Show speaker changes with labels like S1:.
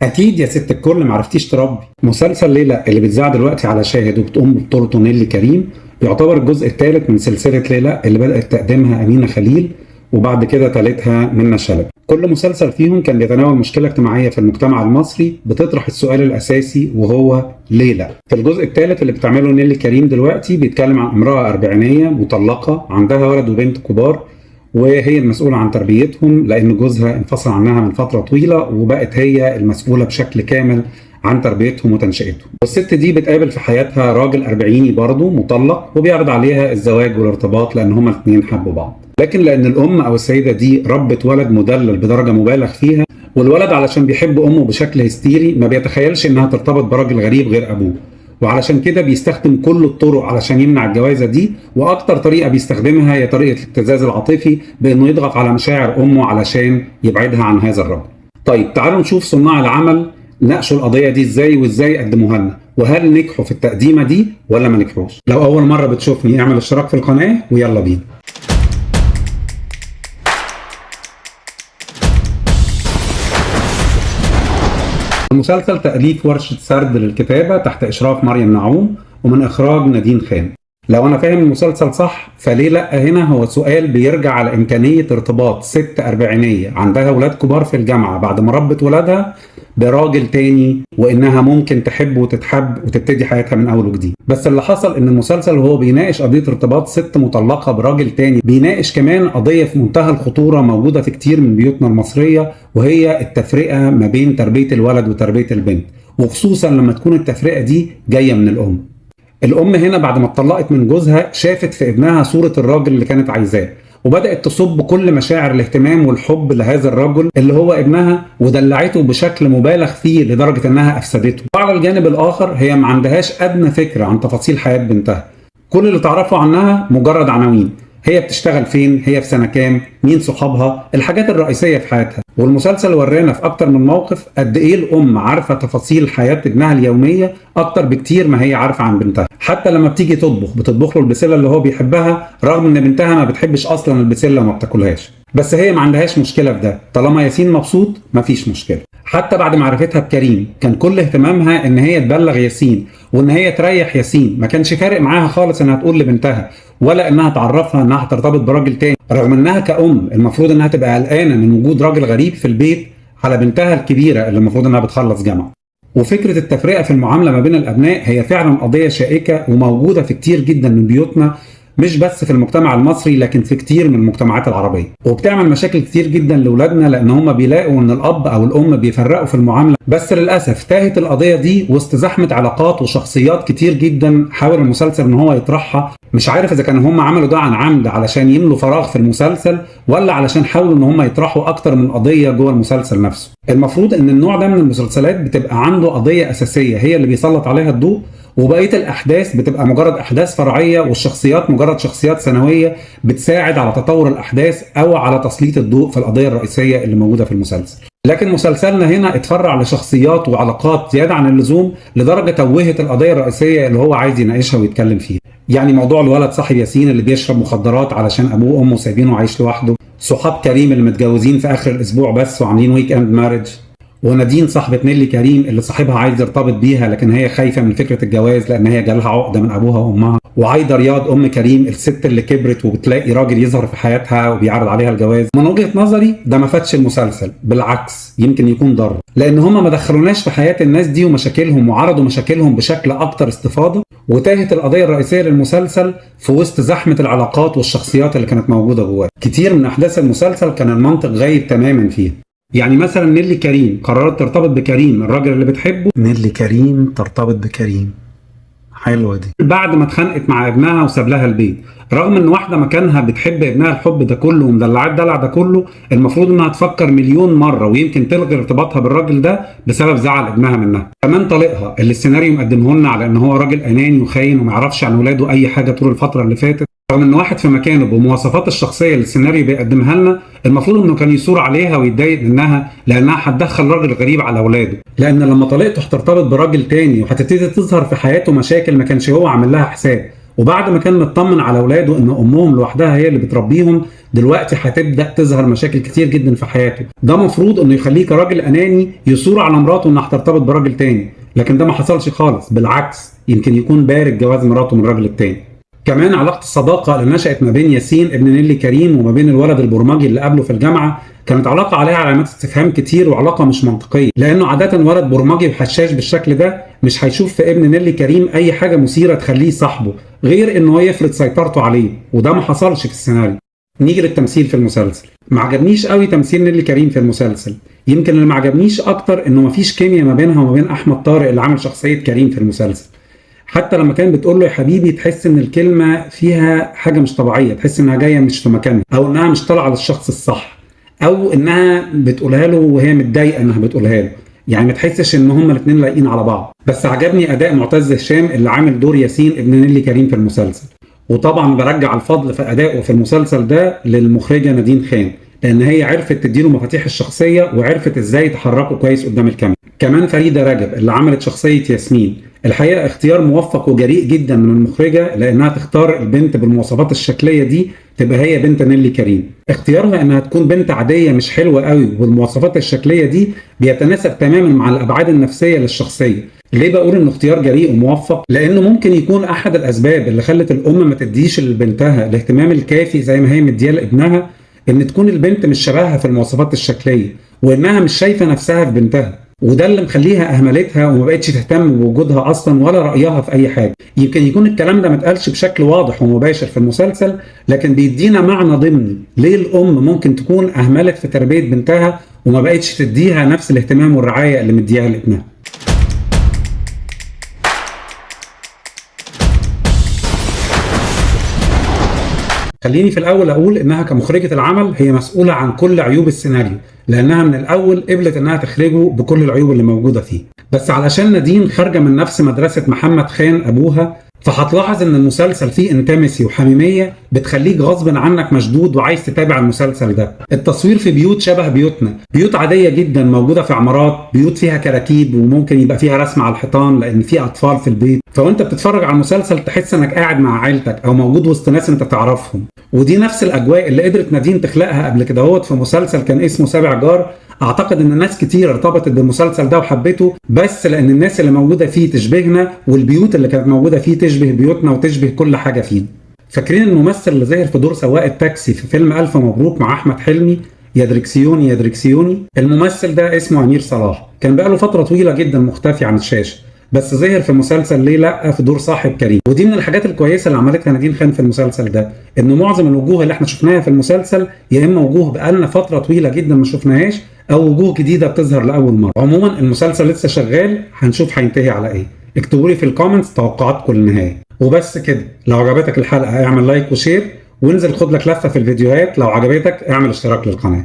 S1: اكيد يا ست الكل معرفتيش تربي. مسلسل ليلى اللي بيتذاع دلوقتي على شاهد وبتقوم ببطولته نيللي كريم يعتبر الجزء الثالث من سلسله ليلى اللي بدات تقدمها امينه خليل وبعد كده تالتها منى شلبي. كل مسلسل فيهم كان بيتناول مشكله اجتماعيه في المجتمع المصري بتطرح السؤال الاساسي وهو ليلى. في الجزء الثالث اللي بتعمله نيللي كريم دلوقتي بيتكلم عن امراه اربعينيه مطلقه عندها ولد وبنت كبار، وهي المسؤولة عن تربيتهم لأن جوزها انفصل عنها من فترة طويلة وبقت هي المسؤولة بشكل كامل عن تربيتهم وتنشئتهم. والست دي بتقابل في حياتها راجل أربعيني برضه مطلق وبيعرض عليها الزواج والارتباط لأن هما الاثنين حبوا بعض، لكن لأن الأم أو السيدة دي ربت ولد مدلل بدرجة مبالغ فيها، والولد علشان بيحب أمه بشكل هستيري ما بيتخيلش إنها ترتبط براجل غريب غير أبوه، وعلشان كده بيستخدم كل الطرق علشان يمنع الجوازة دي، واكتر طريقة بيستخدمها هي طريقة الابتزاز العاطفي بانه يضغط على مشاعر امه علشان يبعدها عن هذا الرجل. طيب تعالوا نشوف صناع العمل ناقشوا القضية دي ازاي وازاي قدموها لنا، وهل نجحوا في التقديمة دي ولا ما نجحوش. لو اول مرة بتشوفني اعمل اشتراك في القناة ويلا بينا. المسلسل تأليف ورشة سرد للكتابة تحت إشراف مريم نعوم ومن إخراج نادين خان. لو أنا فاهم المسلسل صح فليه لأ هنا هو سؤال بيرجع على إمكانية ارتباط ست أربعينية عندها ولاد كبار في الجامعة بعد ما ربت ولادها براجل تاني، وإنها ممكن تحب وتتحب وتبتدي حياتها من أول وجديد. بس اللي حصل إن المسلسل وهو بيناقش قضية ارتباط ست مطلقة براجل تاني بيناقش كمان قضية في منتهى الخطورة موجودة في كتير من بيوتنا المصرية، وهي التفرقة ما بين تربية الولد وتربية البنت، وخصوصا لما تكون التفرقة دي جاية من الأم. الأم هنا بعد ما اتطلقت من جوزها شافت في ابنها صورة الراجل اللي كانت عايزاه، وبدأت تصب كل مشاعر الاهتمام والحب لهذا الرجل اللي هو ابنها ودلعته بشكل مبالغ فيه لدرجة انها افسدته. وعلى الجانب الاخر هي ما عندهاش ادنى فكرة عن تفاصيل حياة بنتها، كل اللي تعرفه عنها مجرد عناوين، هي بتشتغل فين، هي في سنة كام، مين صحابها، الحاجات الرئيسية في حياتها. والمسلسل ورانا في اكتر من موقف قد ايه الام عارفة تفاصيل حياة ابنها اليومية اكتر بكتير ما هي عارفة عن بنتها. حتى لما بتيجي بتطبخ له البسلة اللي هو بيحبها رغم ان بنتها ما بتحبش اصلا البسلة وما بتاكلهاش، بس هي ما عندهاش مشكلة في ده، طالما ياسين مبسوط مفيش مشكلة. حتى بعد معرفتها بكريم كان كل اهتمامها ان هي تبلغ ياسين وان هي تريح ياسين، ما كانش فارق معاها خالص انها تقول لبنتها ولا انها تعرفها انها هترتبط براجل تاني، رغم انها كأم المفروض انها تبقى قلقانة من وجود راجل غريب في البيت على بنتها الكبيرة اللي المفروض انها بتخلص جامعة. وفكرة التفرقة في المعاملة ما بين الأبناء هي فعلا قضية شائكة وموجودة في كتير جدا من بيوتنا، مش بس في المجتمع المصري لكن في كتير من المجتمعات العربية، وبتعمل مشاكل كتير جدا لأولادنا لأن هم بيلاقوا إن الأب أو الأم بيفرقوا في المعاملة. بس للأسف تاهت القضية دي وسط زحمة علاقات وشخصيات كتير جدا حاول المسلسل إن هو يطرحها. مش عارف إذا كانوا هم عملوا ده عن عمد علشان يملوا فراغ في المسلسل ولا علشان حاولوا إن هم يطرحوا أكتر من قضية جوه المسلسل نفسه. المفروض إن النوع ده من المسلسلات بتبقى عنده قضية أساسية هي اللي بيسلط عليها الضوء، وبقيه الاحداث بتبقى مجرد احداث فرعيه والشخصيات مجرد شخصيات ثانويه بتساعد على تطور الاحداث او على تسليط الضوء في القضيه الرئيسيه اللي موجوده في المسلسل. لكن مسلسلنا هنا اتفرع لشخصيات وعلاقات زياده عن اللزوم لدرجه توهت القضيه الرئيسيه اللي هو عايز يناقشها ويتكلم فيها. يعني موضوع الولد صاحب ياسين اللي بيشرب مخدرات علشان ابوه وامه سايبينه عايش لوحده، صحاب كريم اللي متجوزين في اخر الاسبوع بس وعاملين ويك اند مارج، ونادين صاحبة نيللي كريم اللي صاحبها عايز يرتبط بيها لكن هي خايفة من فكرة الجواز لأن هي جالها عقدة من أبوها وأمها، وعايدة رياض أم كريم الست اللي كبرت وبتلاقي راجل يظهر في حياتها وبيعرض عليها الجواز. من وجهة نظري ده ما فاتش المسلسل، بالعكس يمكن يكون ضر، لأن هما ما دخلوناش في حياة الناس دي ومشاكلهم وعرضوا مشاكلهم بشكل أكتر استفاضة، وتاهت القضية الرئيسية للمسلسل في وسط زحمة العلاقات والشخصيات اللي كانت موجودة جواه. كتير من أحداث المسلسل كان المنطق غايب تماما فيها. يعني مثلا نيللي كريم قررت ترتبط بكريم الراجل اللي بتحبه. نيللي كريم ترتبط بكريم، حلوه دي، بعد ما اتخانقت مع ابنها وساب لها البيت، رغم ان واحده مكانها بتحب ابنها الحب ده كله ومدلعات الدلع ده كله المفروض انها تفكر مليون مره ويمكن تلغي ارتباطها بالراجل ده بسبب زعل ابنها منها. كمان طليقها اللي السيناريو مقدمه لنا على ان هو راجل اناني وخاين وما يعرفش عن ولاده اي حاجه طول الفتره اللي فاتت، رغم ان واحد في مكانه بمواصفات الشخصيه اللي السيناريو بيقدمها لنا المفروض انه كان يثور عليها ويتضايق منها لانها هتدخل راجل غريب على اولاده، لان لما طليقته هترتبط براجل تاني وهتبتدي تظهر في حياته مشاكل ما كانش هو عامل لها حساب، وبعد ما كان مطمن على اولاده ان امهم لوحدها هي اللي بتربيهم، دلوقتي هتبدا تظهر مشاكل كتير جدا في حياته. ده مفروض انه يخليه كراجل اناني يثور على مراته انها هترتبط براجل تاني، لكن ده ما حصلش خالص، بالعكس يمكن يكون بارد جواز مراته من الراجل التاني. كمان علاقة الصداقة اللي نشأت ما بين ياسين ابن نيلي كريم وما بين الولد البرمجي اللي قابله في الجامعة كانت علاقة عليها علامات استفهام كتير وعلاقة مش منطقية، لأنه عادة ولد برمجي وحشاش بالشكل ده مش هيشوف في ابن نيلي كريم أي حاجة مثيرة تخليه صاحبه غير إنه يفرض سيطرته عليه، وده ما حصلش في السيناريو. نيجي للتمثيل في المسلسل. ما عجبنيش قوي تمثيل نيلي كريم في المسلسل، يمكن اللي ما عجبنيش أكتر إنه مفيش كيمياء ما بينها وما بين أحمد طارق اللي عامل شخصية كريم في المسلسل. حتى لما كان بتقول له يا حبيبي تحس ان الكلمه فيها حاجه مش طبيعيه، تحس انها جايه مش في مكانها، او انها مش طالعه للشخص الصح، او انها بتقولها له وهي متضايقه انها بتقولها له، يعني ما تحسش ان هما الاثنين لايقين على بعض. بس عجبني اداء معتز هشام اللي عامل دور ياسين ابن نيلي كريم في المسلسل، وطبعا برجع الفضل في ادائه في المسلسل ده للمخرجه نادين خان، لان هي عرفت تديله مفاتيح الشخصيه وعرفت ازاي تحركه كويس قدام الكاميرا. كمان فريده رجب اللي عملت شخصيه ياسمين، الحقيقه اختيار موفق وجريء جدا من المخرجه، لانها تختار البنت بالمواصفات الشكليه دي تبقى هي بنت نيلي كريم. اختيارها انها تكون بنت عاديه مش حلوه قوي وبالمواصفات الشكليه دي بيتناسب تماما مع الابعاد النفسيه للشخصيه. ليه بقول انه اختيار جريء وموفق؟ لانه ممكن يكون احد الاسباب اللي خلت الام ما تديش لبنتها الاهتمام الكافي زي ما هي مديه لابنها، ان تكون البنت مش شبهها في المواصفات الشكليه، وانها مش شايفه نفسها في بنتها، وده اللي مخليها اهملتها وما بقتش تهتم بوجودها اصلا ولا رايها في اي حاجه. يمكن يكون الكلام ده ما اتقالش بشكل واضح ومباشر في المسلسل، لكن بيدينا معنى ضمني ليه الام ممكن تكون اهملت في تربيه بنتها وما بقتش تديها نفس الاهتمام والرعايه اللي مديها لابنها. خليني في الأول أقول إنها كمخرجة العمل هي مسؤولة عن كل عيوب السيناريو، لأنها من الأول قبلت إنها تخرجه بكل العيوب اللي موجودة فيه. بس علشان نادين خارجة من نفس مدرسة محمد خان أبوها، فهتلاحظ إن المسلسل فيه انتمسي وحميمية بتخليك غصب عنك مشدود وعايز تتابع المسلسل ده. التصوير في بيوت شبه بيوتنا، بيوت عادية جدا موجودة في عمارات، بيوت فيها كراكيب وممكن يبقى فيها رسم على الحيطان لأن في أطفال في البيت، فوانت بتتفرج على المسلسل تحس انك قاعد مع عيلتك او موجود وسط ناس انت تعرفهم. ودي نفس الاجواء اللي قدرت نادين تخلقها قبل كده هوت في مسلسل كان اسمه سابع جار. اعتقد ان ناس كتير ارتبطت بالمسلسل ده وحبته بس لان الناس اللي موجوده فيه تشبهنا، والبيوت اللي كانت موجوده فيه تشبه بيوتنا وتشبه كل حاجه فيه. فاكرين الممثل اللي ظهر في دور سواق التاكسي في فيلم الف مبروك مع احمد حلمي، يا دركسيوني يا دركسيوني؟ الممثل ده اسمه امير صلاح، كان بقاله فتره طويله جدا مختفي عن الشاشه، بس ظهر في مسلسل ليه لا في دور صاحب كريم. ودي من الحاجات الكويسه اللي عملتها نادين خان في المسلسل ده، انه معظم الوجوه اللي احنا شفناها في المسلسل يا اما وجوه بقالنا فتره طويله جدا ما شفناهاش او وجوه جديده بتظهر لاول مره. عموما المسلسل لسه شغال، هنشوف هينتهي على ايه. اكتبوا لي في الكومنتس توقعاتكم للنهايه. وبس كده، لو عجبتك الحلقه اعمل لايك وشير، وانزل خد لك لفه في الفيديوهات، لو عجبتك اعمل اشتراك للقناه.